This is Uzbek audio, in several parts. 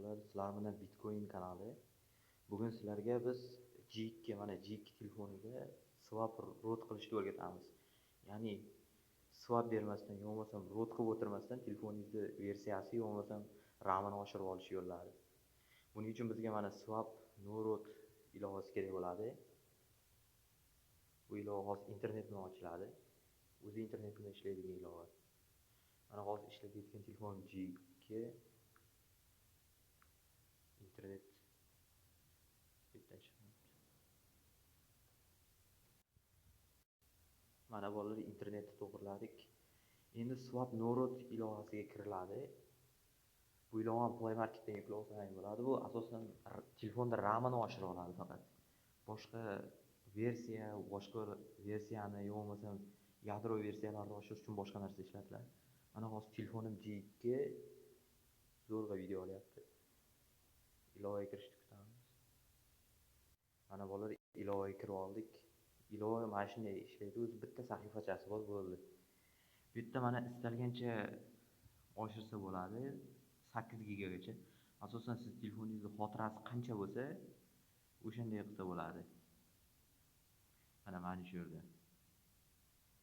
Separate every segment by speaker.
Speaker 1: Merhabalar, sizlar bilan Bitcoin kanali. Bugun sizlarga biz G2 telefoniga swap root qilishni o'rgatamiz. Ya'ni swap bermasdan, yo bo'lmasam root qilib o'tirmasdan telefoningizni versiyasi yo bo'lmasam ramini oshirib olish yo'llari. Buning uchun bizga mana swap no root ilovasi kerak bo'ladi. Bu ilova hozir internet bilan ochiladi. O'zi internet bilan ishlaydigan ilova. Mana hozir ishlayotgan telefon G2 internet mana bolalar internetni to'g'irladik. Endi swap no root ilovasiga kiriladi. Bu ilovani Play Marketdan yuklasa ham bo'ladi. Bu asosan telefonda ramini oshirib oladi faqat. Boshqa versiyani yo bo'lmasam yadro versiyalarni oshirish uchun boshqa narsa ishlatiladi. Mana hozir telefonim G2 zo'rg'a video olyapti. Ilovaga kirishni kutamiz. Mana bolalar ilovaga kirib oldik. Ilova mana shunday ishlaydi. O'zi bitta sahifachasi bor bo'ldi. Bu yerda mana istalgancha oshirsa bo'ladi. 8 gigagacha. Asosan siz telefoningizning xotirasi qancha bo'lsa, o'shanday qilsa bo'ladi. Mana shu yerda.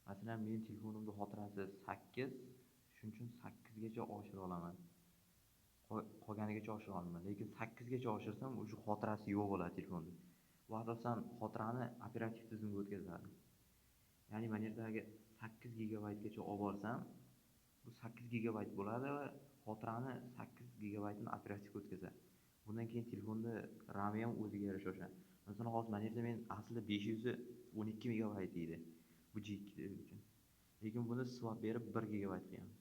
Speaker 1: Masalan, men telefonimning xotirasi 8, shuning uchun 8 gacha oshira olaman. Qolganigacha oshira olmayman. Lekin 8 gacha oshirsam, o'sha xotirasi yo'q bo'ladi telefonda. Bu asosan xotirani operativ tizimga o'tkazadi. Ya'ni mana yerdagi 8 gigabaytgacha olib borsam, bu 8 gigabayt bo'ladi va xotirani 8 gigabaytni operativga o'tkazadi. Bundan keyin telefonda RAM ham o'ziga yarasha oshadi. Masalan, hozir mana yerda men aslida 512 megabayt edi bu G2 uchun. Lekin buni swap berib 1 gigabayt qilamiz.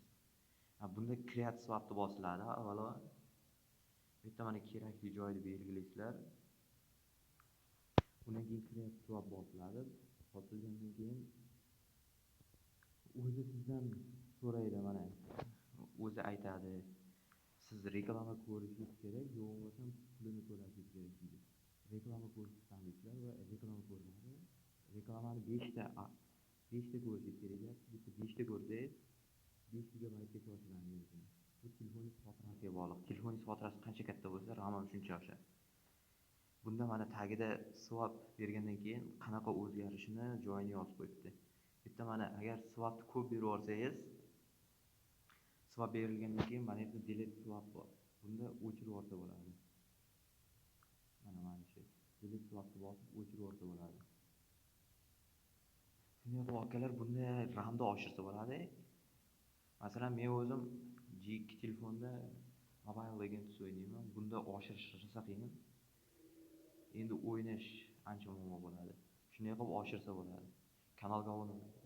Speaker 1: Bunda create swap deb bosiladi. Avvalo bu yerda mana kerakli joyni belgilaysizlar. Undan keyin create swap bosiladi. Bosilgandan keyin o'zi sizdan so'raydi, mana o'zi aytadi, siz reklama ko'rishingiz kerak, yo bo'lmasam pulini to'lashingiz kerak deydi. Reklama ko'rishni tanlaysizlar va reklama ko'rinadi. Reklamani 5 ta ko'rishingiz kerak. Bitta 5 ta ko'rsangiz 5 gigabaytgacha oshiradi. Bu telefoningiz xotirasiga bog'liq. Telefoningiz xotirasi qancha katta bo'lsa, RAM ham shuncha oshadi. Bunda mana tagida swap bergandan keyin qanaqa o'zgarishini joyini yozib qo'yibdi. Bitta mana agar swapni ko'p berib olsangiz, swap berilgandan keyin mana yerda delete swap bor. Bunda o'chirib yuborsa bo'ladi. Mana shu delete swapni bosib o'chirib yuborsa bo'ladi. Shunday voqealar bunda ramni oshirsa bo'ladi. Masalan, men o'zim G2 telefonda Mobile Legends o'ynayman. Bunda oshirish rosa qiyin. Endi o'ynash ancha muammo bo'ladi. Shunday qilib oshirsa bo'ladi. Kanalga obuna bo'ling.